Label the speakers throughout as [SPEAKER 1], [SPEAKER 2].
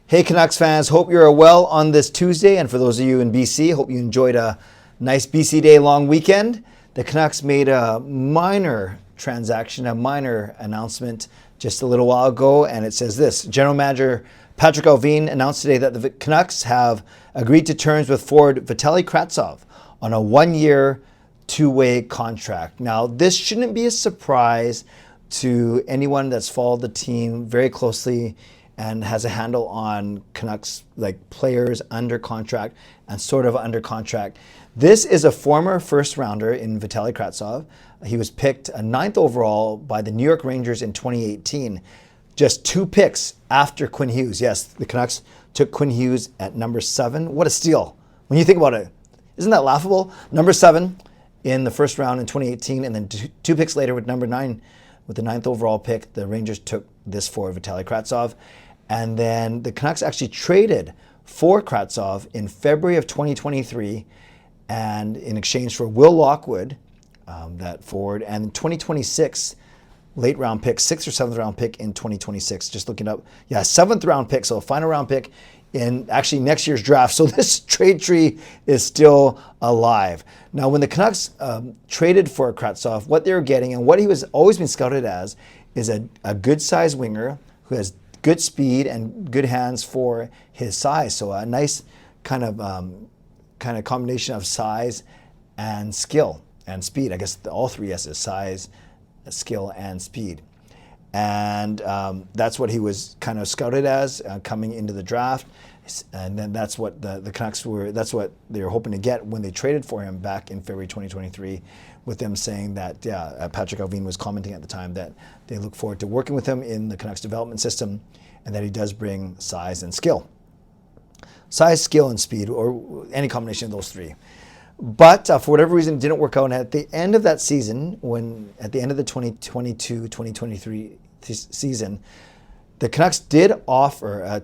[SPEAKER 1] Hey Canucks fans, hope you're well on this Tuesday. And for those of you in BC, hope you enjoyed a nice BC Day long weekend. The Canucks made a minor transaction, a minor announcement just a little while ago. And it says this: General Manager Patrik Allvin announced today that the Canucks have agreed to terms with forward Vitali Kravtsov on a 1-year, 2-way contract. Now, this shouldn't be a surprise to anyone that's followed the team very closely and has a handle on Canucks like players under contract and sort of under contract. This is a former first rounder in Vitali Kravtsov. He was picked a 9th overall by the New York Rangers in 2018, just 2 picks after Quinn Hughes. Yes, the Canucks took Quinn Hughes at number 7. What a steal. When you think about it, isn't that laughable? Number 7 in the first round in 2018, and then 2 picks later with number 9, with the 9th overall pick, the Rangers took this for Vitali Kravtsov. And then the Canucks actually traded for Kravtsov in February of 2023, and in exchange for Will Lockwood, that forward, and 2026 late round pick, 6th or 7th round pick in 2026. Just looking up, 7th round pick, so a final round pick in actually next year's draft. So this trade tree is still alive. Now, when the Canucks traded for Kravtsov, what they were getting and what he was always been scouted as is a good size winger who has good speed and good hands for his size. So a nice kind of combination of size and skill and speed. I guess all 3 S's: size, skill, and speed. And that's what he was kind of scouted as coming into the draft. And then that's what the Canucks were, that's what they were hoping to get when they traded for him back in February 2023, with them saying that, Patrik Allvin was commenting at the time that they look forward to working with him in the Canucks development system, and that he does bring size and skill. Size, skill, and speed, or any combination of those 3. But for whatever reason, it didn't work out. And at the end of that season, at the end of the 2022-2023 season, the Canucks did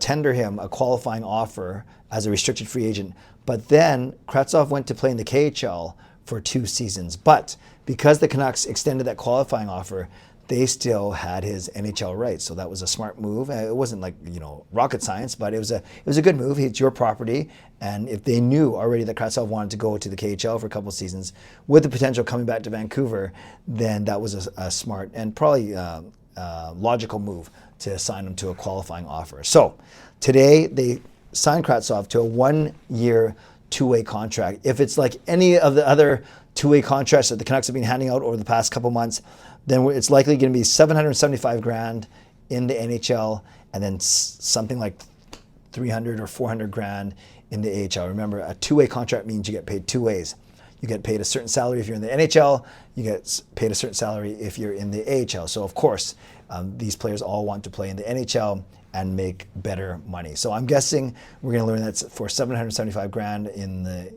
[SPEAKER 1] tender him a qualifying offer as a restricted free agent. But then Kravtsov went to play in the KHL for 2 seasons. But because the Canucks extended that qualifying offer, they still had his NHL rights. So that was a smart move. It wasn't like, rocket science, but it was a good move. It's your property. And if they knew already that Kravtsov wanted to go to the KHL for a couple of seasons with the potential coming back to Vancouver, then that was a smart and probably logical move to sign him to a qualifying offer. So today they signed Kravtsov to a 1-year, 2-way contract. If it's like any of the other 2-way contracts that the Canucks have been handing out over the past couple months, then it's likely going to be $775,000 in the NHL, and then something like $300,000 or $400,000 in the AHL. Remember, a 2-way contract means you get paid 2 ways. You get paid a certain salary if you're in the NHL. You get paid a certain salary if you're in the AHL. So of course, these players all want to play in the NHL and make better money. So I'm guessing we're going to learn that's for $775,000 in the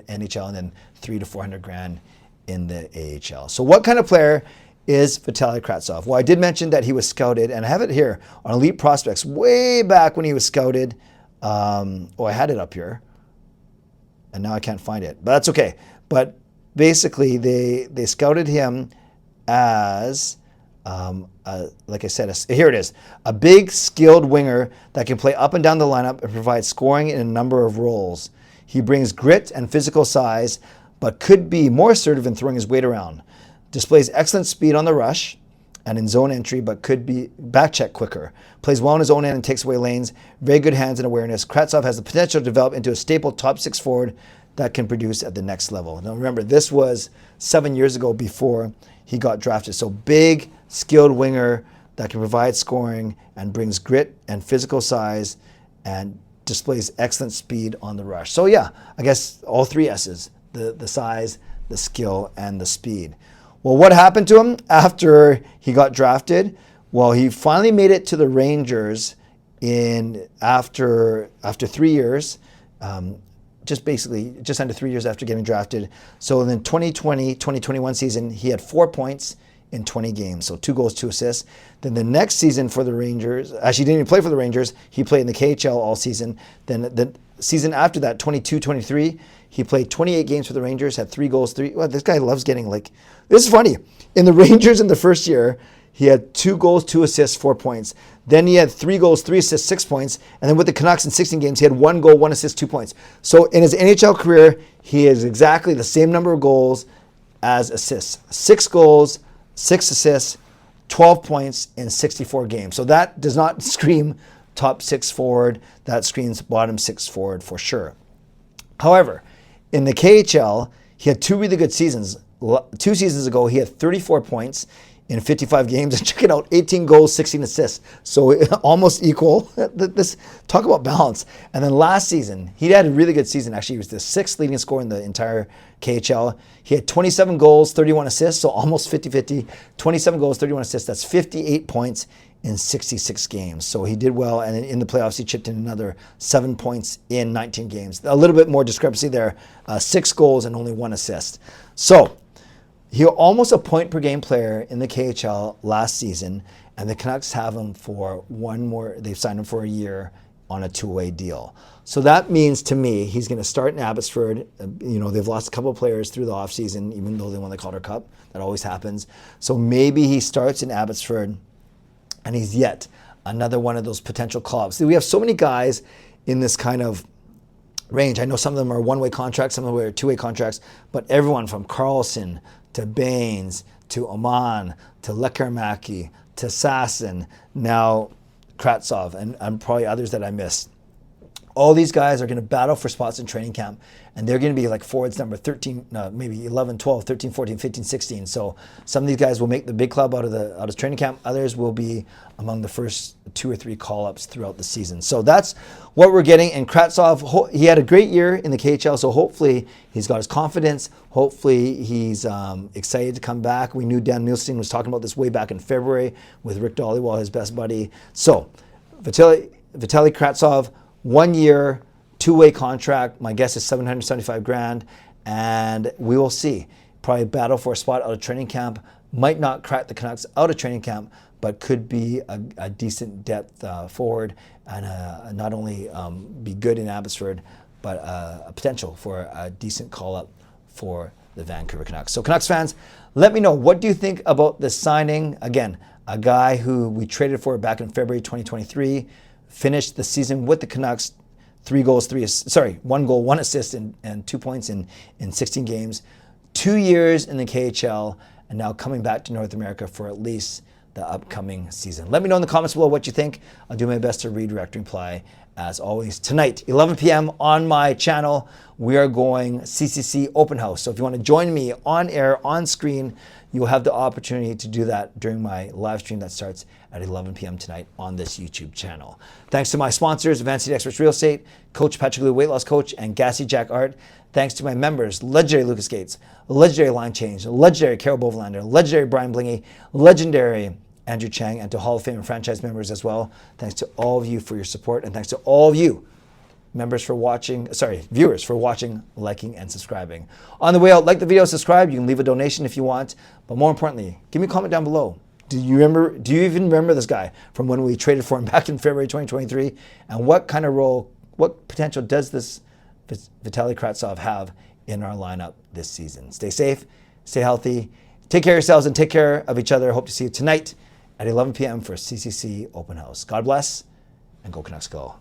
[SPEAKER 1] NHL, and then $300,000 to $400,000 in the AHL. So what kind of player is Vitali Kravtsov? Well, I did mention that he was scouted, and I have it here on Elite Prospects way back when he was scouted. I had it up here, and now I can't find it, but that's okay. But basically, they scouted him as, like I said, here it is, a big, skilled winger that can play up and down the lineup and provide scoring in a number of roles. He brings grit and physical size, but could be more assertive in throwing his weight around. Displays excellent speed on the rush and in zone entry, but could be back check quicker. Plays well on his own end and takes away lanes. Very good hands and awareness. Kravtsov has the potential to develop into a staple top 6 forward that can produce at the next level. Now remember, this was 7 years ago before he got drafted. So big, skilled winger that can provide scoring and brings grit and physical size and displays excellent speed on the rush. So I guess all 3 S's, the size, the skill, and the speed. Well, what happened to him after he got drafted? Well, he finally made it to the Rangers after 3 years, just under 3 years after getting drafted. So in the 2020-2021 season, he had 4 points in 20 games, so 2 goals, 2 assists. Then the next season for the Rangers, actually he didn't even play for the Rangers, he played in the KHL all season. Then the season after that, 22-23, he played 28 games for the Rangers, had 3 goals, 3. Well, this guy loves getting this is funny. In the Rangers in the first year, he had 2 goals, 2 assists, 4 points. Then he had 3 goals, 3 assists, 6 points. And then with the Canucks in 16 games, he had 1 goal, 1 assist, 2 points. So in his NHL career, he has exactly the same number of goals as assists. 6 goals, 6 assists, 12 points in 64 games. So that does not scream top 6 forward. That screams bottom 6 forward for sure. However, in the KHL, he had 2 really good seasons. 2 seasons ago, he had 34 points in 55 games, and check it out, 18 goals, 16 assists. So almost equal. This, talk about balance. And then last season, he had a really good season. Actually, he was the 6th leading scorer in the entire KHL. He had 27 goals, 31 assists, so almost 50-50. 27 goals, 31 assists. That's 58 points in 66 games. So he did well, and in the playoffs, he chipped in another 7 points in 19 games. A little bit more discrepancy there, 6 goals and only 1 assist. So he was almost a point per game player in the KHL last season, and the Canucks have him for one more. They've signed him for a year on a 2-way deal. So that means to me, he's going to start in Abbotsford. They've lost a couple of players through the offseason, even though they won the Calder Cup. That always happens. So maybe he starts in Abbotsford, and he's yet another one of those potential call-ups. See, we have so many guys in this kind of range. I know some of them are one-way contracts, some of them are 2-way contracts, but everyone from Carlson to Baines, to Oman, to Lekkerimäki, to Sasson, now Kravtsov, and probably others that I missed. All these guys are going to battle for spots in training camp, and they're going to be like forwards number 13, maybe 11, 12, 13, 14, 15, 16. So some of these guys will make the big club out of training camp. Others will be among the first 2 or 3 call-ups throughout the season. So that's what we're getting. And Kravtsov, he had a great year in the KHL, so hopefully he's got his confidence. Hopefully he's excited to come back. We knew Dan Milstein was talking about this way back in February with Rick Dhaliwal, his best buddy. So Vitali Kravtsov, 1 year, 2-way contract. My guess is $775,000, and we will see. Probably battle for a spot out of training camp. Might not crack the Canucks out of training camp, but could be a decent depth forward, and not only be good in Abbotsford, but a potential for a decent call-up for the Vancouver Canucks. So Canucks fans, let me know, what do you think about this signing? Again, a guy who we traded for back in February 2023, finished the season with the Canucks, 1 goal, 1 assist, and 2 points in 16 games. 2 years in the KHL, and now coming back to North America for at least the upcoming season. Let me know in the comments below what you think. I'll do my best to redirect and reply. As always, tonight, 11 p.m. on my channel, we are going CCC Open House. So if you want to join me on air, on screen, you'll have the opportunity to do that during my live stream that starts at 11 p.m. tonight on this YouTube channel. Thanks to my sponsors, Advanced Seed Experts Real Estate, Coach Patrik, Weight Loss Coach, and Gassy Jack Art. Thanks to my members, legendary Lucas Gates, legendary Line Change, legendary Carol Bovelander, legendary Brian Blingy, legendary Andrew Chang, and to Hall of Fame and franchise members as well. Thanks to all of you for your support, and thanks to all of you viewers for watching, liking, and subscribing. On the way out, like the video, subscribe. You can leave a donation if you want, but more importantly, give me a comment down below. Do you even remember this guy from when we traded for him back in February 2023? And what kind of role, what potential does this Vitali Kravtsov have in our lineup this season? Stay safe, stay healthy, take care of yourselves, and take care of each other. Hope to see you tonight at 11 p.m. for CCC Open House. God bless, and go Canucks go.